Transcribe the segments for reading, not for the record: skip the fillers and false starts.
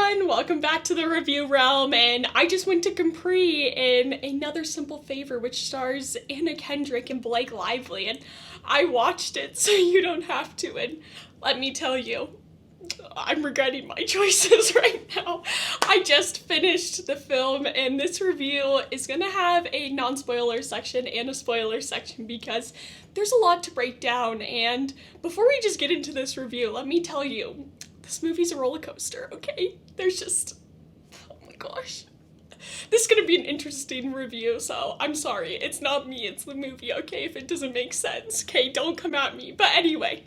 everyone, welcome back to the review realm, and I just went to Capri in Another Simple Favor, which stars Kendrick and Blake Lively, and I watched it so you don't have to, and let me tell you, I'm regretting my choices right now. I just finished the film, and this review is gonna have a non-spoiler section and a spoiler section because there's a lot to break down, and before we just get into this review, let me tell you, this movie's a roller coaster, okay? There's just, oh my gosh. This is gonna be an interesting review, so I'm sorry. It's not me, it's the movie, okay? If it doesn't make sense, okay? Don't come at me. But anyway,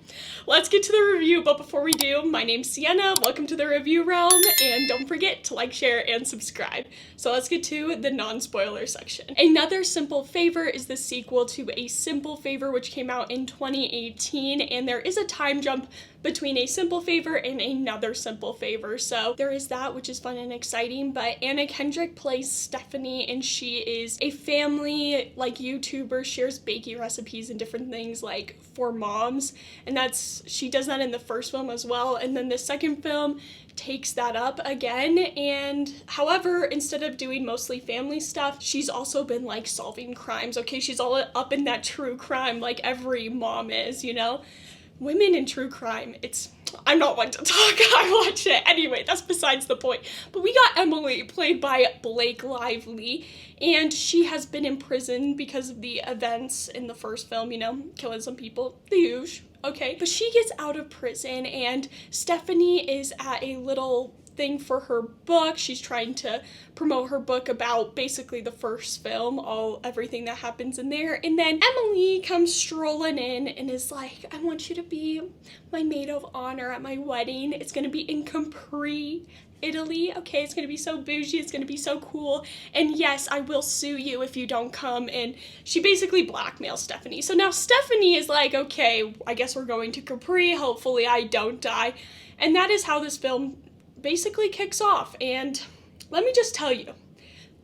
let's get to the review. But before we do, my name's Sienna. Welcome to the review realm, and don't forget to like, share, and subscribe. So let's get to the non-spoiler section. Another Simple Favor is the sequel to A Simple Favor, which came out in 2018, and there is a time jump between A Simple Favor and Another Simple Favor. So there is that, which is fun and exciting. But Kendrick plays Stephanie, and she is a family YouTuber, shares baking recipes and different things for moms, and she does that in the first film as well, and then the second film takes that up again. And however, instead of doing mostly family stuff, she's also been solving crimes, okay? She's all up in that true crime like every mom is, you know? Women in true crime, I'm not one to talk, I watch it. Anyway, that's besides the point. But we got Emily, played by Blake Lively, and she has been in prison because of the events in the first film, you know, killing some people, the usual, okay? But she gets out of prison, and Stephanie is at a little thing for her book. She's trying to promote her book about basically the first film, everything that happens in there. And then Emily comes strolling in and is like, I want you to be my maid of honor at my wedding. It's gonna be in Capri, Italy. Okay, it's gonna be so bougie, it's gonna be so cool. And yes, I will sue you if you don't come. And she basically blackmails Stephanie. So now Stephanie is like, okay, I guess we're going to Capri. Hopefully I don't die. And that is how this film basically kicks off. And let me just tell you,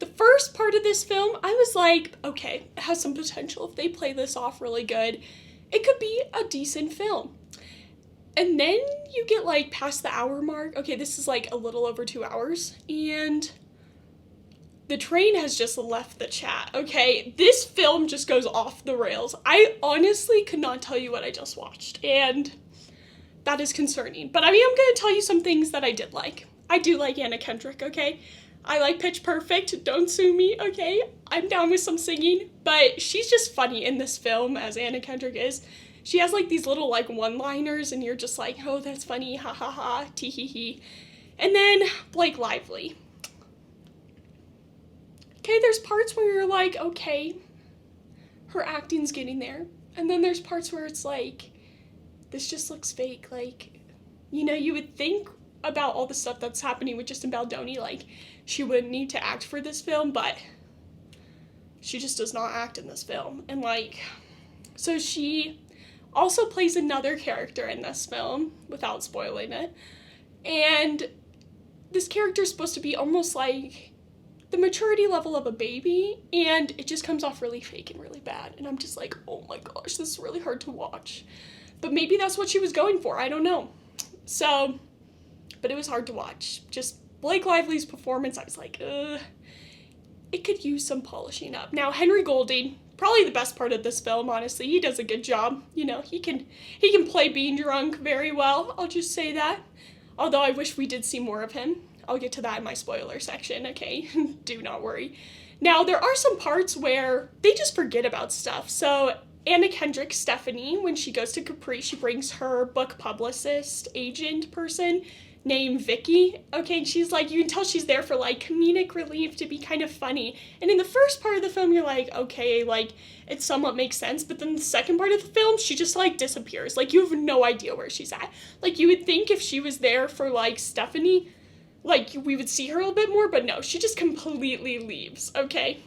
the first part of this film, I was like, okay, it has some potential. If they play this off really good, it could be a decent film. And then you get past the hour mark. Okay, this is a little over 2 hours, and the train has just left the chat, okay? This film just goes off the rails. I honestly could not tell you what I just watched, and that is concerning. But I mean, I'm gonna tell you some things that I did like. I do like Kendrick, okay? I like Pitch Perfect, don't sue me, okay? I'm down with some singing, but she's just funny in this film, as Kendrick is. She has these little one-liners, and you're just like, oh, that's funny, ha ha ha, tee hee hee. And then Blake Lively. Okay, there's parts where you're like, okay, her acting's getting there. And then there's parts where it's like, this just looks fake. You know, you would think about all the stuff that's happening with Justin Baldoni, she wouldn't need to act for this film, but she just does not act in this film. And so she also plays another character in this film, without spoiling it. And this character is supposed to be almost the maturity level of a baby, and it just comes off really fake and really bad. And I'm just like, oh my gosh, this is really hard to watch. But maybe that's what she was going for, I don't know. So, but it was hard to watch. Just Blake Lively's performance, I was like, it could use some polishing up. Now, Henry Golding, probably the best part of this film, honestly. He does a good job. You know, he can play being drunk very well, I'll just say that. Although I wish we did see more of him. I'll get to that in my spoiler section, okay? Do not worry. Now, there are some parts where they just forget about stuff. So Kendrick, Stephanie, when she goes to Capri, she brings her book publicist, agent person named Vicky, okay, and she's you can tell she's there for comedic relief, to be kind of funny. And in the first part of the film, you're like, okay, it somewhat makes sense, but then the second part of the film, she just disappears. You have no idea where she's at. You would think if she was there for Stephanie, we would see her a little bit more, but no, she just completely leaves, okay?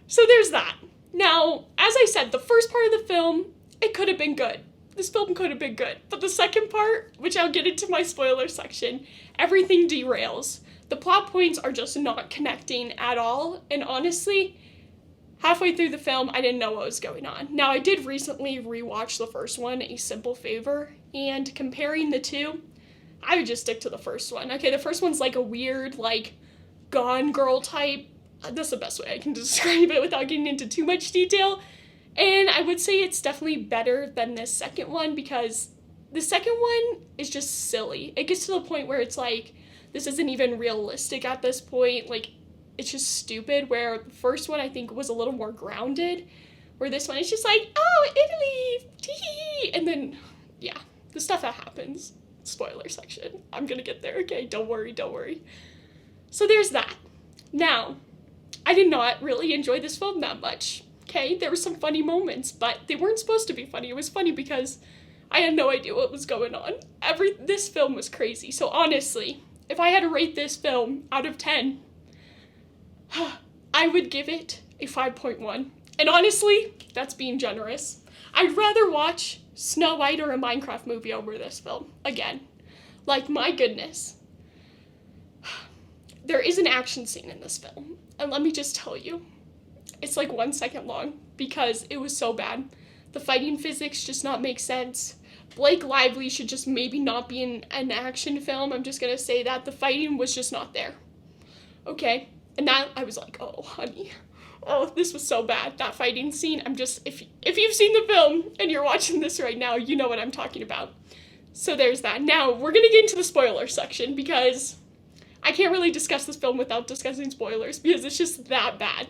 So there's that. Now, as I said, the first part of the film, it could have been good. This film could have been good. But the second part, which I'll get into my spoiler section, everything derails. The plot points are just not connecting at all. And honestly, halfway through the film, I didn't know what was going on. Now, I did recently rewatch the first one, A Simple Favor, and comparing the two, I would just stick to the first one. Okay, the first one's like a weird, like, Gone Girl type. That's the best way I can describe it without getting into too much detail. And I would say it's definitely better than this second one because the second one is just silly. It gets to the point where it's like, this isn't even realistic at this point. Like, it's just stupid, where the first one I think was a little more grounded, where this one is just like, oh, Italy, tee, and then, yeah, the stuff that happens. Spoiler section. I'm gonna get there, okay? Don't worry. So there's that. Now, I did not really enjoy this film that much, okay? There were some funny moments, but they weren't supposed to be funny. It was funny because I had no idea what was going on. This film was crazy. So honestly, if I had to rate this film out of 10, I would give it a 5.1. And honestly, that's being generous. I'd rather watch Snow White or a Minecraft movie over this film again. Like, my goodness. There is an action scene in this film. And let me just tell you, it's like 1 second long because it was so bad. The fighting physics just not make sense. Blake Lively should just maybe not be in an action film. I'm just gonna say that. The fighting was just not there. Okay? And that, I was like, oh, honey. Oh, this was so bad. That fighting scene, if you've seen the film and you're watching this right now, you know what I'm talking about. So there's that. Now, we're gonna get into the spoiler section because I can't really discuss this film without discussing spoilers because it's just that bad.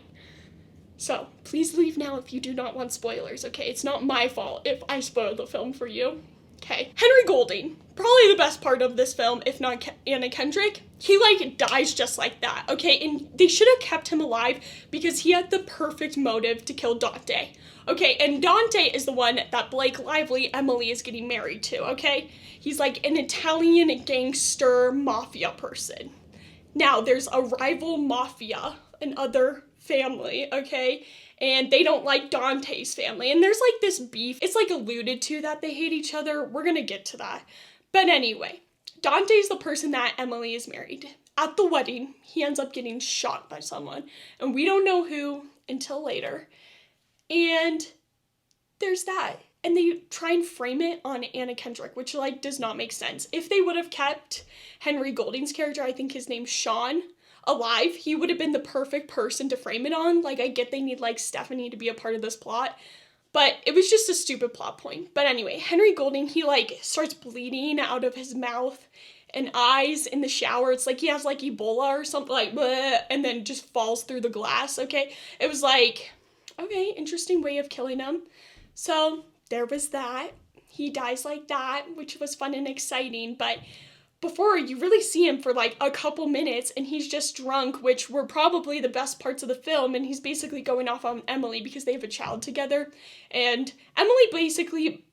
So, please leave now if you do not want spoilers, okay? It's not my fault if I spoil the film for you. Okay. Henry Golding, probably the best part of this film, if not Anna Kendrick. He, like, dies just like that, okay? And they should have kept him alive because he had the perfect motive to kill Dante. Okay, and Dante is the one that Blake Lively, Emily, is getting married to, okay? He's, like, an Italian gangster mafia person. Now, there's a rival mafia, another family, okay? And they don't like Dante's family. And there's, like, this beef. It's, like, alluded to that they hate each other. We're gonna get to that. But anyway, Dante's the person that Emily is married. At the wedding, he ends up getting shot by someone. And we don't know who until later. And there's that. And they try and frame it on Anna Kendrick, which, like, does not make sense. If they would have kept Henry Golding's character, I think his name's Sean, alive, he would have been the perfect person to frame it on. Like, I get they need, like, Stephanie to be a part of this plot, but it was just a stupid plot point. But anyway, Henry Golding, he, like, starts bleeding out of his mouth and eyes in the shower. It's like he has, like, Ebola or something, like, bleh, and then just falls through the glass, okay? It was like, okay, interesting way of killing him. So there was that. He dies like that, which was fun and exciting, but before you really see him for like a couple minutes and he's just drunk, which were probably the best parts of the film, and he's basically going off on Emily because they have a child together, and Emily basically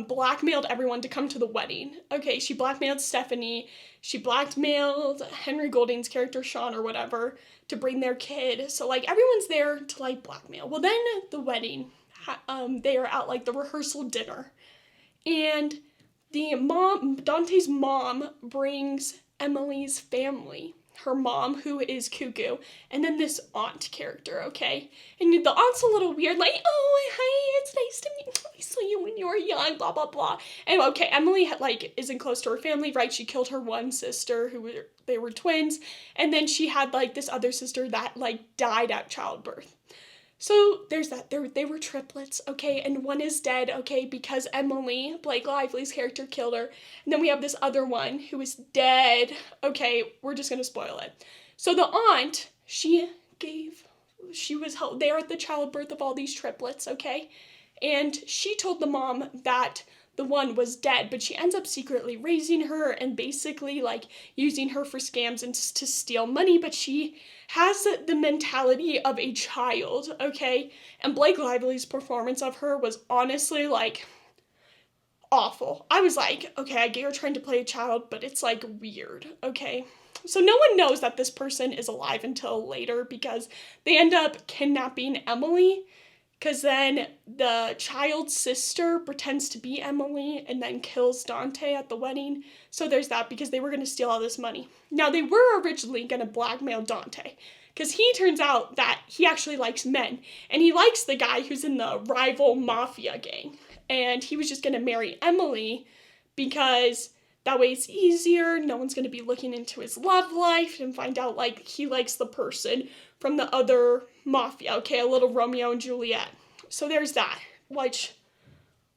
blackmailed everyone to come to the wedding. Okay, she blackmailed Stephanie, she blackmailed Henry Golding's character, Sean or whatever, to bring their kid, so like everyone's there to like blackmail. Well, then the wedding, they are at like the rehearsal dinner, and Dante's mom brings Emily's family, her mom, who is cuckoo, and then this aunt character, okay? And the aunt's a little weird, like, oh, hi, it's nice to meet you. I saw you when you were young, blah, blah, blah. And okay, Emily, isn't close to her family, right? She killed her one sister, they were twins, and then she had, like, this other sister that, like, died at childbirth. So there's that. They were triplets, okay, and one is dead, okay, because Emily, Blake Lively's character, killed her. And then we have this other one who is dead. Okay, we're just gonna spoil it. So the aunt, they are at the childbirth of all these triplets, okay, and she told the mom that the one was dead, but she ends up secretly raising her and basically, like, using her for scams and to steal money, but she has the mentality of a child, okay? And Blake Lively's performance of her was honestly, like, awful. I was like, okay, I get you're trying to play a child, but it's, like, weird, okay? So no one knows that this person is alive until later because they end up kidnapping Emily, because then the child's sister pretends to be Emily and then kills Dante at the wedding. So there's that, because they were going to steal all this money. Now, they were originally going to blackmail Dante, because he turns out that he actually likes men. And he likes the guy who's in the rival mafia gang. And he was just going to marry Emily because That way it's easier. No one's going to be looking into his love life and find out, like, he likes the person from the other mafia, okay? A little Romeo and Juliet. So there's that, which,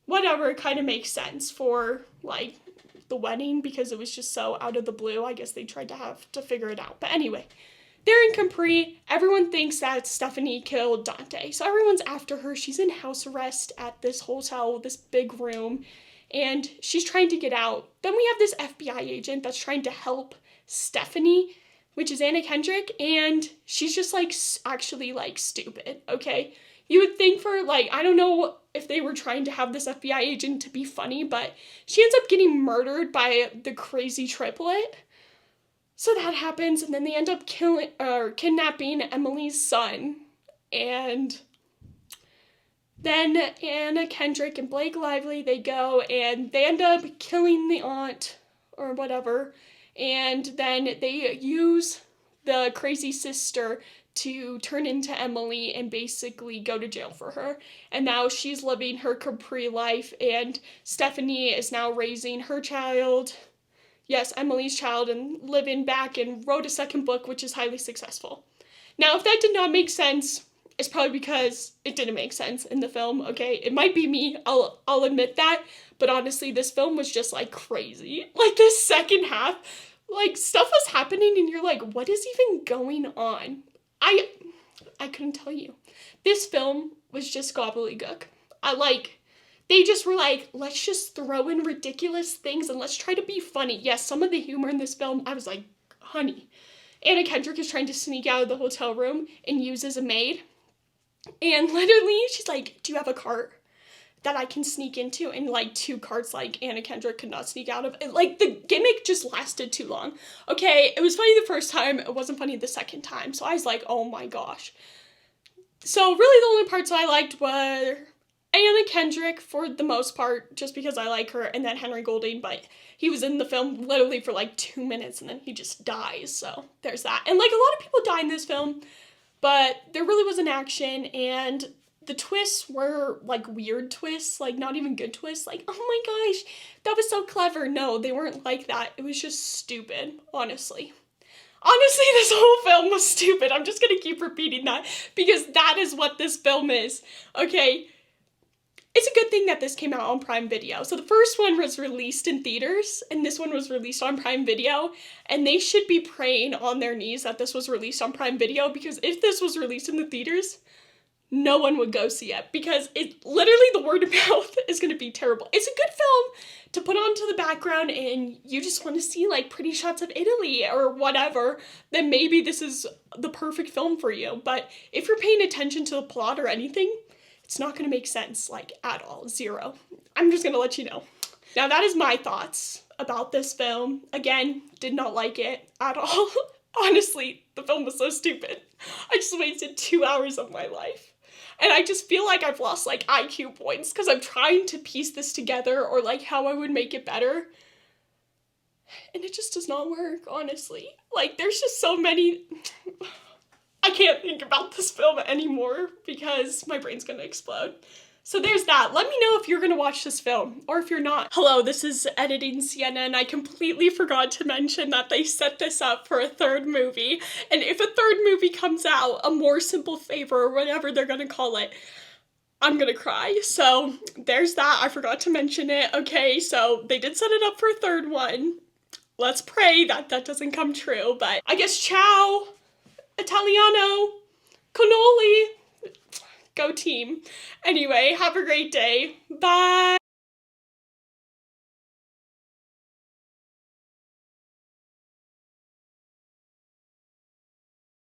whatever, it kind of makes sense for, like, the wedding because it was just so out of the blue. I guess they tried to have to figure it out. But anyway, they're in Capri. Everyone thinks that Stephanie killed Dante. So everyone's after her. She's in house arrest at this hotel, this big room, and she's trying to get out. Then we have this FBI agent that's trying to help Stephanie, which is Anna Kendrick, and she's just, like, actually, like, stupid, okay? You would think for, like, I don't know if they were trying to have this FBI agent to be funny, but she ends up getting murdered by the crazy triplet. So that happens, and then they end up kidnapping Emily's son, and then Anna Kendrick and Blake Lively, they go, and they end up killing the aunt, or whatever, and then they use the crazy sister to turn into Emily and basically go to jail for her. And now she's living her Capri life, and Stephanie is now raising her child, yes, Emily's child, and living back, and wrote a second book, which is highly successful. Now, if that did not make sense, it's probably because it didn't make sense in the film, okay? It might be me, I'll admit that, but honestly, this film was just, like, crazy. Like, this second half, like, stuff was happening, and you're like, what is even going on? I couldn't tell you. This film was just gobbledygook. They just were like, let's just throw in ridiculous things and let's try to be funny. Yes, some of the humor in this film, I was like, honey. Anna Kendrick is trying to sneak out of the hotel room and uses a maid. And literally, she's like, do you have a cart that I can sneak into? And, like, 2 carts, like, Anna Kendrick could not sneak out of. And, like, the gimmick just lasted too long. Okay, it was funny the first time. It wasn't funny the second time. So I was like, oh my gosh. So really the only parts I liked were Anna Kendrick for the most part, just because I like her, and then Henry Golding, but he was in the film literally for like 2 minutes and then he just dies, so there's that. And, like, a lot of people die in this film, but there really was an action, and the twists were, like, weird twists, like, not even good twists, like, oh my gosh, that was so clever. No, they weren't like that. It was just stupid, honestly. Honestly, this whole film was stupid. I'm just gonna keep repeating that, because that is what this film is, okay? It's a good thing that this came out on Prime Video. So the first one was released in theaters, and this one was released on Prime Video, and they should be praying on their knees that this was released on Prime Video, because if this was released in the theaters, no one would go see it, because it literally, the word of mouth is going to be terrible. It's a good film to put onto the background and you just want to see, like, pretty shots of Italy or whatever, then maybe this is the perfect film for you. But if you're paying attention to the plot or anything, it's not going to make sense, like, at all. Zero. I'm just going to let you know. Now, that is my thoughts about this film. Again, did not like it at all. Honestly, the film was so stupid. I just wasted 2 hours of my life. And I just feel like I've lost, like, IQ points because I'm trying to piece this together, or, like, how I would make it better. And it just does not work, honestly. Like, there's just so many... I can't think about this film anymore because my brain's gonna explode. So there's that. Let me know if you're gonna watch this film, or if you're not. Hello, this is Editing Sienna, and I completely forgot to mention that they set this up for a third movie. And if a third movie comes out, A More Simple Favor, or whatever they're gonna call it, I'm gonna cry. So there's that. I forgot to mention it. Okay, so they did set it up for a third one. Let's pray that that doesn't come true. But I guess ciao, Italiano, cannoli. Go team. Anyway, have a great day. Bye.